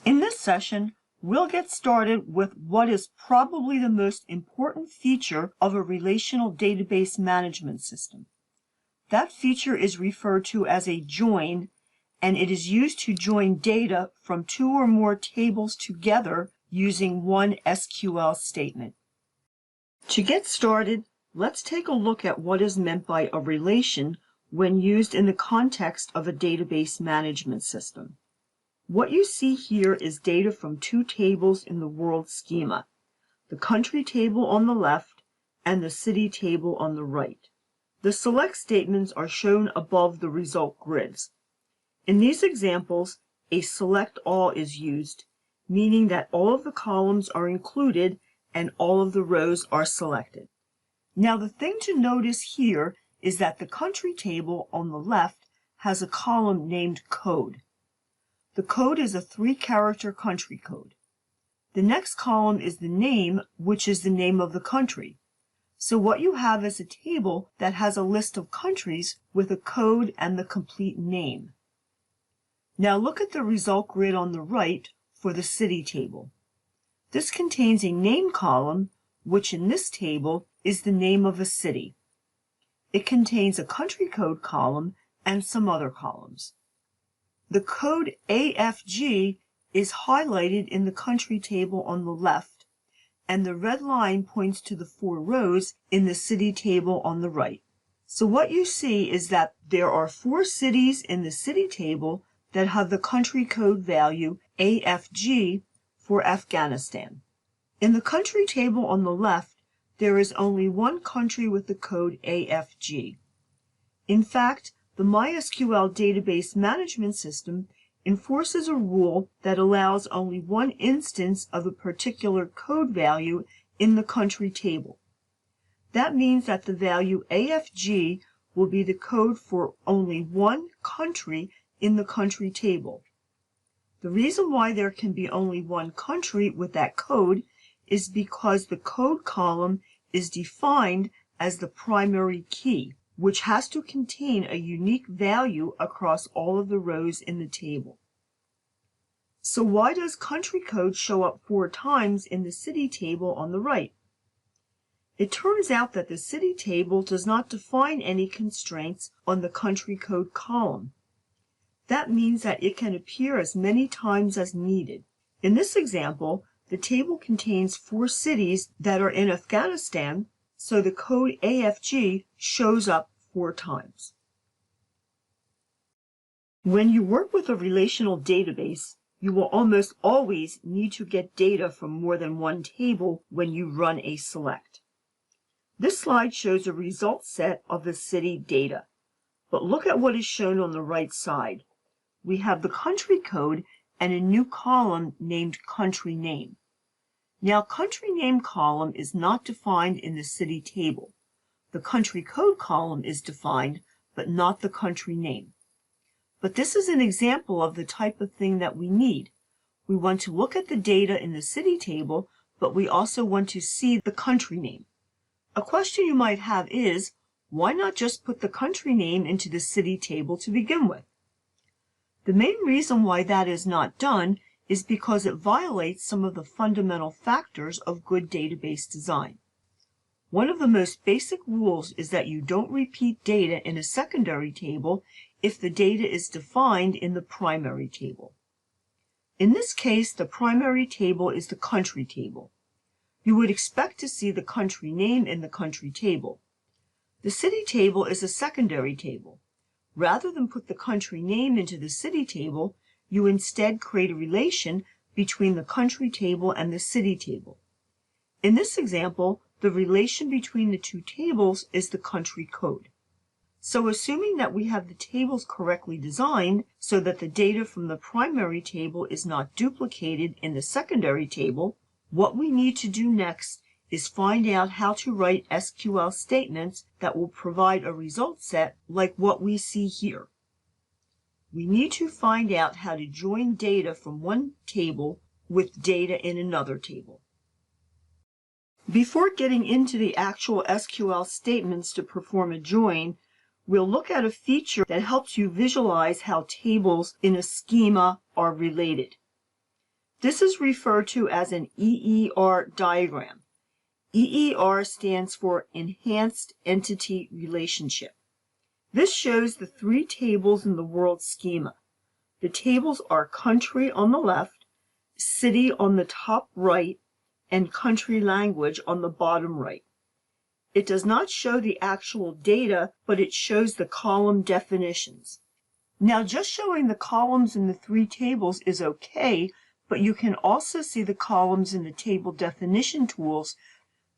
In this session, we'll get started with what is probably the most important feature of a relational database management system. That feature is referred to as a join, and it is used to join data from two or more tables together using one SQL statement. To get started, let's take a look at what is meant by a relation when used in the context of a database management system. What you see here is data from two tables in the world schema, the country table on the left and the city table on the right. The select statements are shown above the result grids. In these examples, a select all is used, meaning that all of the columns are included and all of the rows are selected. Now the thing to notice here is that the country table on the left has a column named code. The code is a 3-character country code. The next column is the name, which is the name of the country. So what you have is a table that has a list of countries with a code and the complete name. Now look at the result grid on the right for the city table. This contains a name column, which in this table is the name of a city. It contains a country code column and some other columns. The code AFG is highlighted in the country table on the left, and the red line points to the 4 rows in the city table on the right. So what you see is that there are 4 cities in the city table that have the country code value AFG for Afghanistan. In the country table on the left, there is only one country with the code AFG. In fact, the MySQL database management system enforces a rule that allows only one instance of a particular code value in the country table. That means that the value AFG will be the code for only one country in the country table. The reason why there can be only one country with that code is because the code column is defined as the primary key, which has to contain a unique value across all of the rows in the table. So why does country code show up 4 times in the city table on the right? It turns out that the city table does not define any constraints on the country code column. That means that it can appear as many times as needed. In this example, the table contains 4 cities that are in Afghanistan, so the code AFG shows up 4 times. When you work with a relational database, you will almost always need to get data from more than one table when you run a select. This slide shows a result set of the city data, but look at what is shown on the right side. We have the country code and a new column named country name. Now, country name column is not defined in the city table. The country code column is defined, but not the country name. But this is an example of the type of thing that we need. We want to look at the data in the city table, but we also want to see the country name. A question you might have is, why not just put the country name into the city table to begin with? The main reason why that is not done is because it violates some of the fundamental factors of good database design. One of the most basic rules is that you don't repeat data in a secondary table if the data is defined in the primary table. In this case, the primary table is the country table. You would expect to see the country name in the country table. The city table is a secondary table. Rather than put the country name into the city table, you instead create a relation between the country table and the city table. In this example, the relation between the two tables is the country code. So assuming that we have the tables correctly designed so that the data from the primary table is not duplicated in the secondary table, what we need to do next is find out how to write SQL statements that will provide a result set like what we see here. We need to find out how to join data from one table with data in another table. Before getting into the actual SQL statements to perform a join, we'll look at a feature that helps you visualize how tables in a schema are related. This is referred to as an EER diagram. EER stands for Enhanced Entity Relationship. This shows the three tables in the world schema. The tables are country on the left, city on the top right, and country language on the bottom right. It does not show the actual data, but it shows the column definitions. Now, just showing the columns in the three tables is okay, but you can also see the columns in the table definition tools.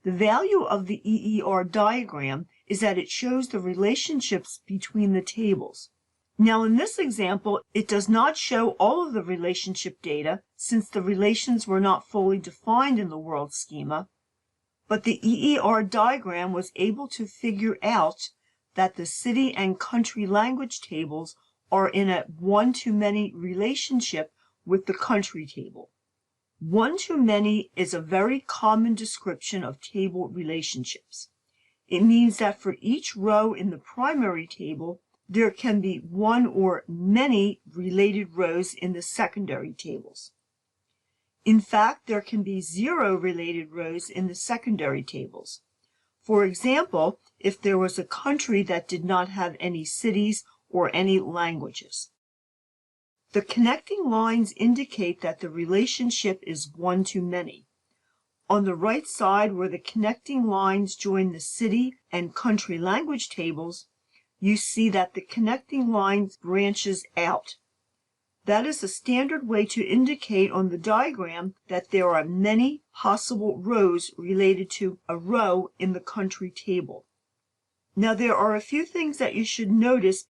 The value of the EER diagram is that it shows the relationships between the tables. Now, in this example, it does not show all of the relationship data since the relations were not fully defined in the world schema, but the EER diagram was able to figure out that the city and country language tables are in a one-to-many relationship with the country table. One-to-many is a very common description of table relationships. It means that for each row in the primary table, there can be one or many related rows in the secondary tables. In fact, there can be 0 related rows in the secondary tables. For example, if there was a country that did not have any cities or any languages. The connecting lines indicate that the relationship is one-to-many. On the right side, where the connecting lines join the city and country language tables, you see that the connecting line branches out. That is a standard way to indicate on the diagram that there are many possible rows related to a row in the country table. Now, there are a few things that you should notice.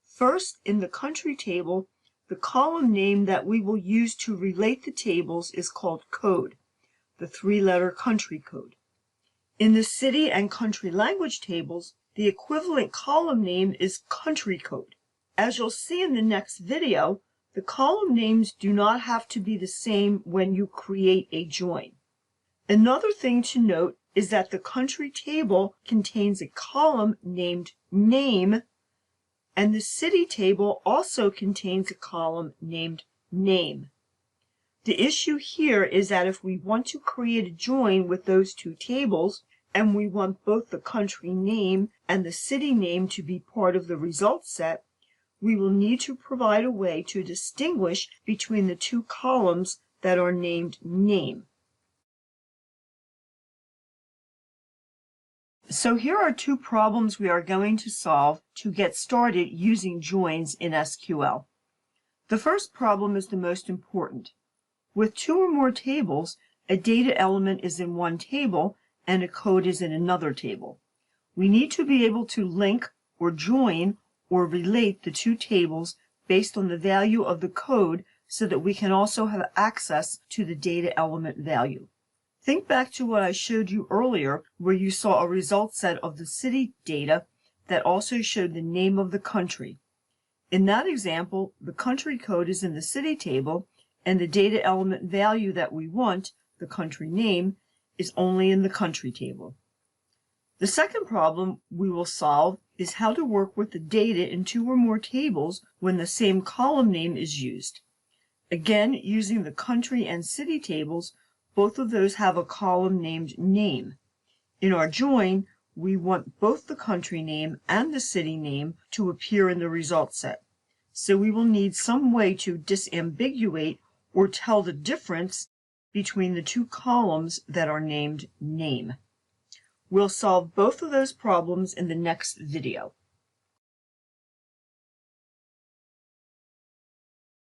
First, in the country table, the column name that we will use to relate the tables is called code, the three-letter country code. In the city and country language tables, the equivalent column name is country code. As you'll see in the next video, the column names do not have to be the same when you create a join. Another thing to note is that the country table contains a column named name, and the city table also contains a column named name. The issue here is that if we want to create a join with those two tables, and we want both the country name and the city name to be part of the result set, we will need to provide a way to distinguish between the two columns that are named name. So here are two problems we are going to solve to get started using joins in SQL. The first problem is the most important. With two or more tables, a data element is in one table and a code is in another table. We need to be able to link or join or relate the two tables based on the value of the code so that we can also have access to the data element value. Think back to what I showed you earlier, where you saw a result set of the city data that also showed the name of the country. In that example, the country code is in the city table, and the data element value that we want, the country name, is only in the country table. The second problem we will solve is how to work with the data in two or more tables when the same column name is used. Again, using the country and city tables, both of those have a column named name. In our join, we want both the country name and the city name to appear in the result set. So we will need some way to disambiguate or tell the difference between the two columns that are named name. We'll solve both of those problems in the next video.